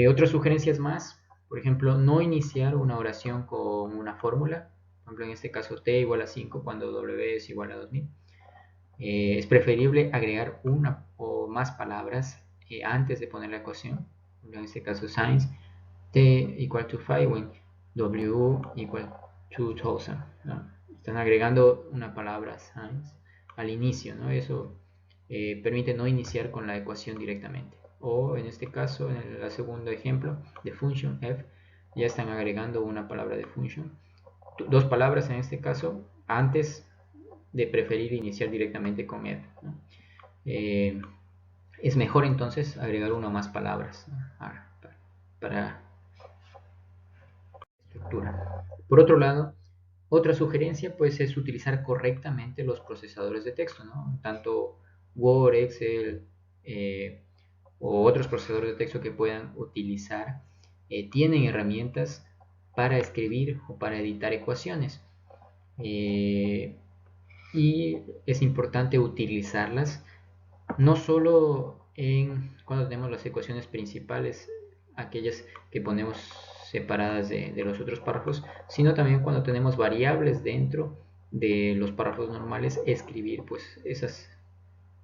Otras sugerencias más, por ejemplo, no iniciar una oración con una fórmula. Por ejemplo, en este caso t igual a 5 cuando w es igual a 2000. Es preferible agregar una o más palabras antes de poner la ecuación. En este caso, since t equal to 5 when w equal to 2000, ¿no? Están agregando una palabra since al inicio, ¿no? Eso permite no iniciar con la ecuación directamente. O en este caso, en el segundo ejemplo de function f, ya están agregando una palabra de function, dos palabras en este caso, antes de preferir iniciar directamente con f, ¿no? Es mejor entonces agregar una o más palabras, ¿no? Para estructura. Por otro lado, otra sugerencia pues es utilizar correctamente los procesadores de texto, ¿no? Tanto Word, Excel o otros procesadores de texto que puedan utilizar tienen herramientas para escribir o para editar ecuaciones. Y es importante utilizarlas no solo cuando tenemos las ecuaciones principales, aquellas que ponemos separadas de los otros párrafos, sino también cuando tenemos variables dentro de los párrafos normales, escribir, pues esas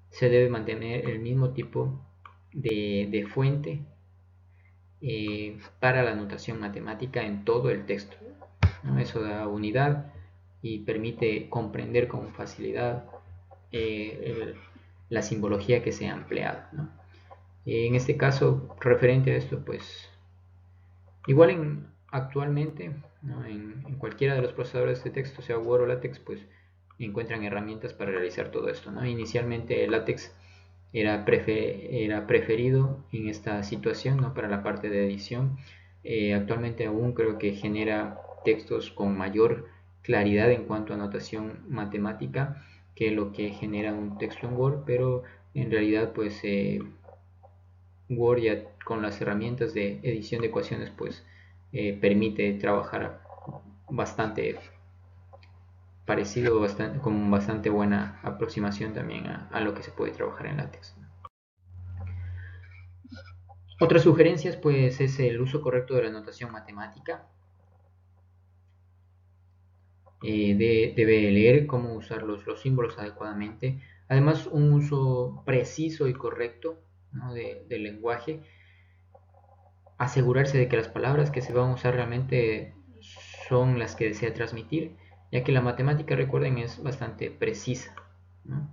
se debe mantener el mismo tipo de fuente para la notación matemática en todo el texto, ¿no? Eso da unidad y permite comprender con facilidad la simbología que se ha empleado, ¿no? En este caso, referente a esto, pues igual actualmente, ¿no? en cualquiera de los procesadores de texto, sea Word o LaTeX, pues encuentran herramientas para realizar todo esto, ¿no? Inicialmente el LaTeX era preferido en esta situación, ¿no? Para la parte de edición. Actualmente aún creo que genera textos con mayor claridad en cuanto a notación matemática que lo que genera un texto en Word, pero en realidad pues Word ya con las herramientas de edición de ecuaciones pues permite trabajar bastante parecido, con bastante buena aproximación también a lo que se puede trabajar en LaTeX. Otras sugerencias pues es el uso correcto de la notación matemática. Debe leer cómo usar los símbolos adecuadamente. Además, un uso preciso y correcto, ¿no? del lenguaje. Asegurarse de que las palabras que se van a usar realmente son las que desea transmitir, ya que la matemática, recuerden, es bastante precisa, ¿no?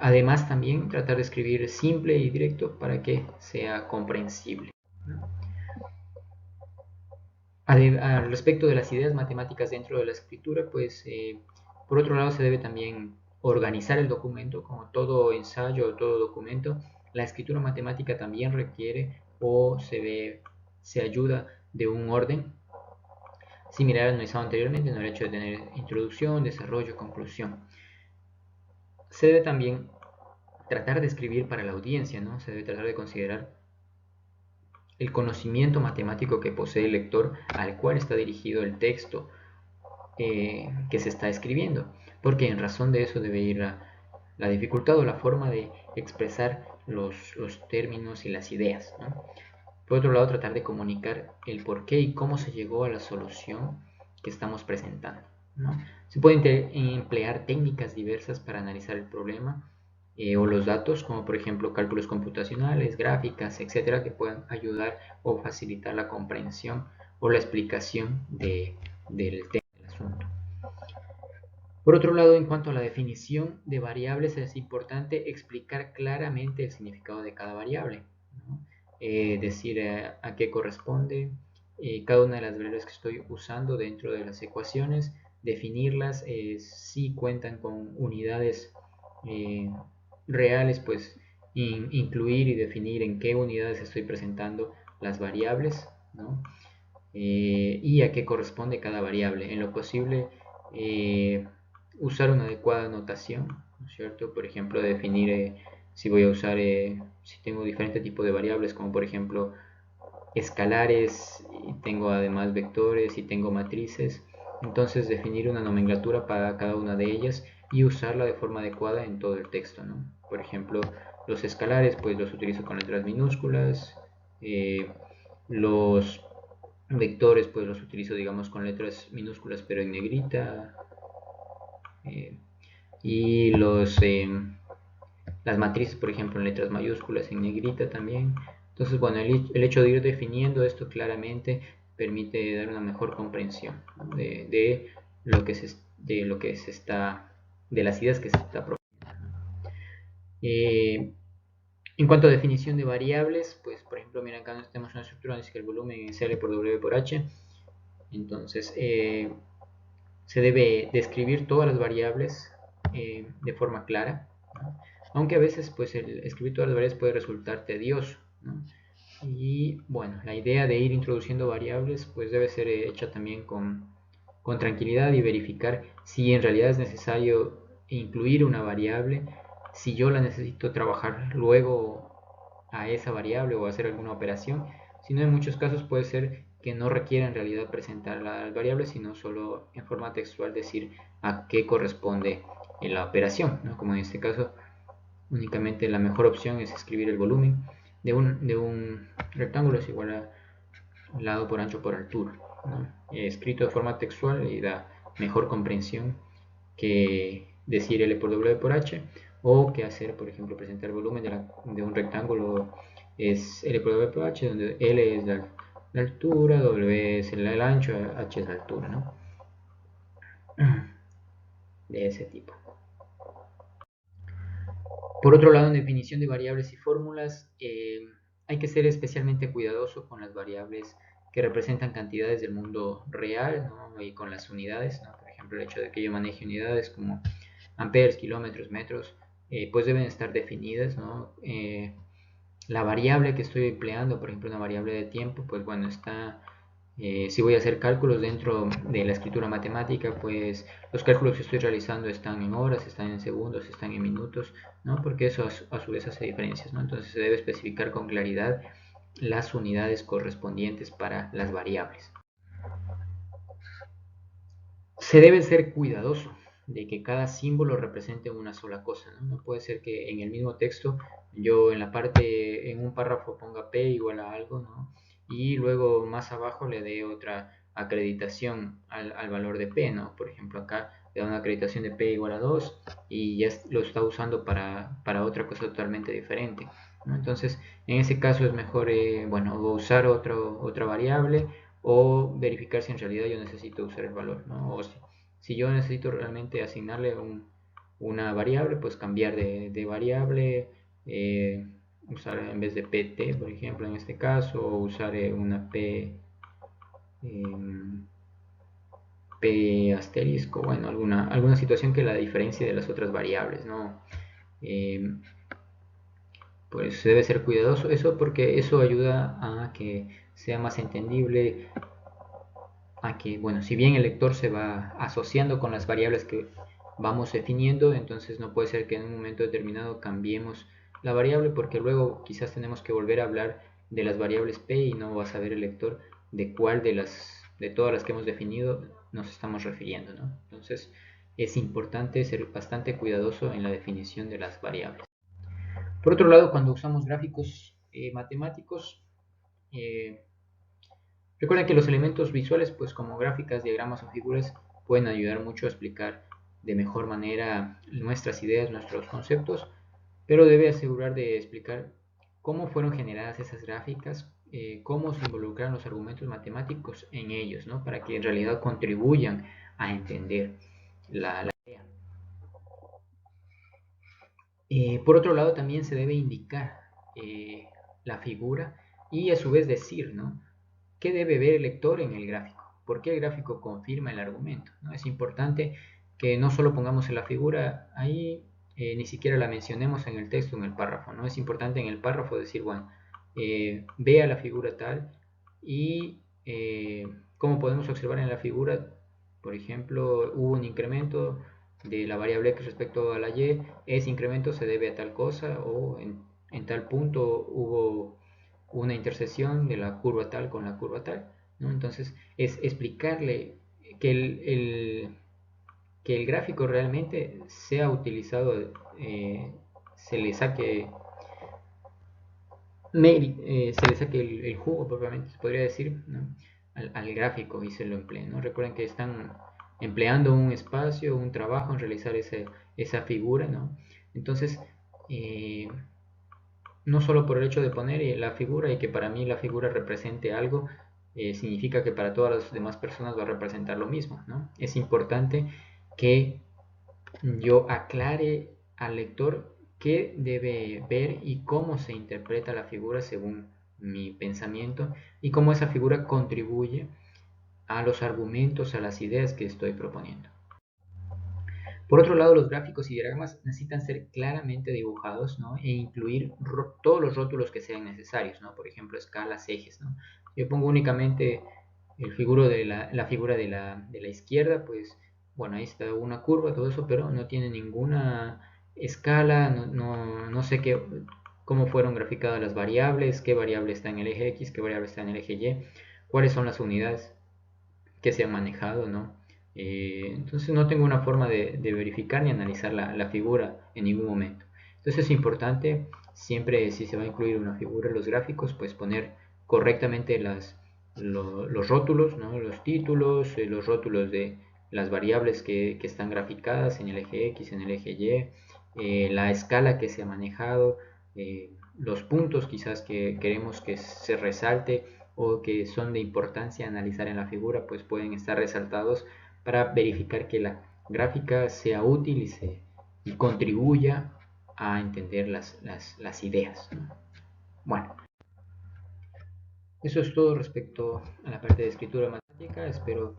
Además, también tratar de escribir simple y directo para que sea comprensible, ¿no? Al respecto de las ideas matemáticas dentro de la escritura, pues por otro lado se debe también organizar el documento, como todo ensayo o todo documento. La escritura matemática también requiere o se ayuda de un orden similar al analizado anteriormente, en el hecho de tener introducción, desarrollo, conclusión. Se debe también tratar de escribir para la audiencia, ¿no? Se debe tratar de considerar el conocimiento matemático que posee el lector al cual está dirigido el texto que se está escribiendo, porque en razón de eso debe ir la dificultad o la forma de expresar los términos y las ideas, ¿no? Por otro lado, tratar de comunicar el por qué y cómo se llegó a la solución que estamos presentando, ¿no? Se pueden emplear técnicas diversas para analizar el problema o los datos, como por ejemplo cálculos computacionales, gráficas, etcétera, que puedan ayudar o facilitar la comprensión o la explicación del tema del asunto. Por otro lado, en cuanto a la definición de variables, es importante explicar claramente el significado de cada variable, ¿no? Decir a qué corresponde cada una de las variables que estoy usando dentro de las ecuaciones, definirlas, si cuentan con unidades eh, reales, pues incluir y definir en qué unidades estoy presentando las variables, ¿no? Y a qué corresponde cada variable. En lo posible, usar una adecuada notación, ¿no es cierto? Por ejemplo, definir si voy a usar, si tengo diferentes tipos de variables, como por ejemplo escalares, y tengo además vectores y tengo matrices. Entonces, definir una nomenclatura para cada una de ellas y usarla de forma adecuada en todo el texto, ¿no? Por ejemplo, los escalares, pues los utilizo con letras minúsculas, Los vectores pues los utilizo, digamos, con letras minúsculas pero en negrita. Y las matrices, por ejemplo, en letras mayúsculas en negrita también. Entonces, bueno, el hecho de ir definiendo esto claramente permite dar una mejor comprensión, ¿no? de lo que se está, de las ideas que se está proponiendo. En cuanto a definición de variables, pues por ejemplo, mira, acá tenemos una estructura donde dice que el volumen es L por W por H. Entonces, se debe describir todas las variables de forma clara, ¿no? Aunque a veces pues el escribir todas las variables puede resultar tedioso, ¿no? Y bueno, la idea de ir introduciendo variables pues debe ser hecha también con tranquilidad y verificar si en realidad es necesario incluir una variable, si yo la necesito trabajar luego a esa variable o hacer alguna operación. Si no, en muchos casos puede ser que no requiera en realidad presentar las variables, sino solo en forma textual decir a qué corresponde en la operación, ¿no? Como en este caso, únicamente la mejor opción es escribir el volumen de un rectángulo es igual a lado por ancho por altura, ¿no? Escrito de forma textual y da mejor comprensión que decir L por W por H, o que hacer, por ejemplo, presentar el volumen de un rectángulo es L por W por H, donde L es la altura, W es el ancho, H es la altura, ¿no? De ese tipo. Por otro lado, en definición de variables y fórmulas, hay que ser especialmente cuidadoso con las variables que representan cantidades del mundo real, ¿no? Y con las unidades, ¿no? Por ejemplo, el hecho de que yo maneje unidades como amperes, kilómetros, metros, pues deben estar definidas, ¿no? La variable que estoy empleando, por ejemplo, una variable de tiempo, pues bueno, si voy a hacer cálculos dentro de la escritura matemática, pues los cálculos que estoy realizando están en horas, están en segundos, están en minutos, ¿no? Porque eso a su vez hace diferencias, ¿no? Entonces se debe especificar con claridad las unidades correspondientes para las variables. Se debe ser cuidadoso de que cada símbolo represente una sola cosa, ¿no? No puede ser que en el mismo texto yo en un párrafo ponga P igual a algo, ¿no? Y luego más abajo le dé otra acreditación al valor de P, ¿no? Por ejemplo, acá le da una acreditación de P igual a 2 y ya lo está usando para otra cosa totalmente diferente, ¿no? Entonces, en ese caso es mejor, bueno, usar otra variable o verificar si en realidad yo necesito usar el valor, ¿no? O si yo necesito realmente asignarle una variable, pues cambiar de variable, usar en vez de pt, por ejemplo, en este caso, o usar una eh, p asterisco, bueno, alguna situación que la diferencie de las otras variables, ¿no? Eh, pues debe ser cuidadoso eso porque eso ayuda a que sea más entendible, a que, bueno, si bien el lector se va asociando con las variables que vamos definiendo, entonces no puede ser que en un momento determinado cambiemos la variable porque luego quizás tenemos que volver a hablar de las variables p y no va a saber el lector de cuál de todas las que hemos definido nos estamos refiriendo, ¿no? Entonces es importante ser bastante cuidadoso en la definición de las variables. Por otro lado, cuando usamos gráficos matemáticos, eh, recuerden que los elementos visuales, pues como gráficas, diagramas o figuras, pueden ayudar mucho a explicar de mejor manera nuestras ideas, nuestros conceptos, pero debe asegurar de explicar cómo fueron generadas esas gráficas, cómo se involucran los argumentos matemáticos en ellos, ¿no? Para que en realidad contribuyan a entender la idea. Por otro lado, también se debe indicar la figura y a su vez decir, ¿no? ¿Qué debe ver el lector en el gráfico? ¿Por qué el gráfico confirma el argumento? ¿No? Es importante que no solo pongamos en la figura ahí, ni siquiera la mencionemos en el texto, en el párrafo, ¿no? Es importante en el párrafo decir, bueno, vea la figura tal y como podemos observar en la figura, por ejemplo, hubo un incremento de la variable x respecto a la y, ese incremento se debe a tal cosa o en tal punto hubo una intersección de la curva tal con la curva tal, ¿no? Entonces es explicarle que que el gráfico realmente sea utilizado, se le saque se le saque el jugo propiamente, se podría decir, ¿no? al gráfico y se lo empleen, ¿no? Recuerden que están empleando un espacio, un trabajo en realizar esa figura, ¿no? Entonces, eh, no solo por el hecho de poner la figura y que para mí la figura represente algo, significa que para todas las demás personas va a representar lo mismo, ¿no? Es importante que yo aclare al lector qué debe ver y cómo se interpreta la figura según mi pensamiento y cómo esa figura contribuye a los argumentos, a las ideas que estoy proponiendo. Por otro lado, los gráficos y diagramas necesitan ser claramente dibujados, ¿no? E incluir todos los rótulos que sean necesarios, ¿no? Por ejemplo, escalas, ejes, ¿no? Yo pongo únicamente la figura de la izquierda, pues bueno, ahí está una curva, todo eso, pero no tiene ninguna escala, no sé cómo fueron graficadas las variables, qué variable está en el eje X, qué variable está en el eje Y, cuáles son las unidades que se han manejado, ¿no? Entonces no tengo una forma de verificar ni analizar la figura en ningún momento. Entonces es importante siempre, si se va a incluir una figura en los gráficos, pues poner correctamente los rótulos, ¿no? Los títulos, los rótulos de las variables que están graficadas en el eje X, en el eje Y, la escala que se ha manejado, los puntos quizás que queremos que se resalte o que son de importancia analizar en la figura, pues pueden estar resaltados para verificar que la gráfica sea útil y contribuya a entender las ideas, ¿no? Bueno, eso es todo respecto a la parte de escritura matemática. Espero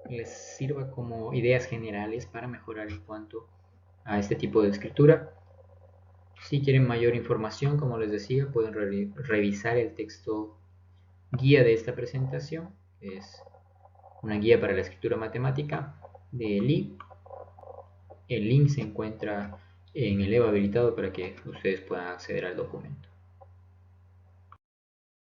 les sirva como ideas generales para mejorar en cuanto a este tipo de escritura. Si quieren mayor información, como les decía, pueden revisar el texto guía de esta presentación, que es una guía para la escritura matemática de Lee. El link se encuentra en el EVA habilitado para que ustedes puedan acceder al documento.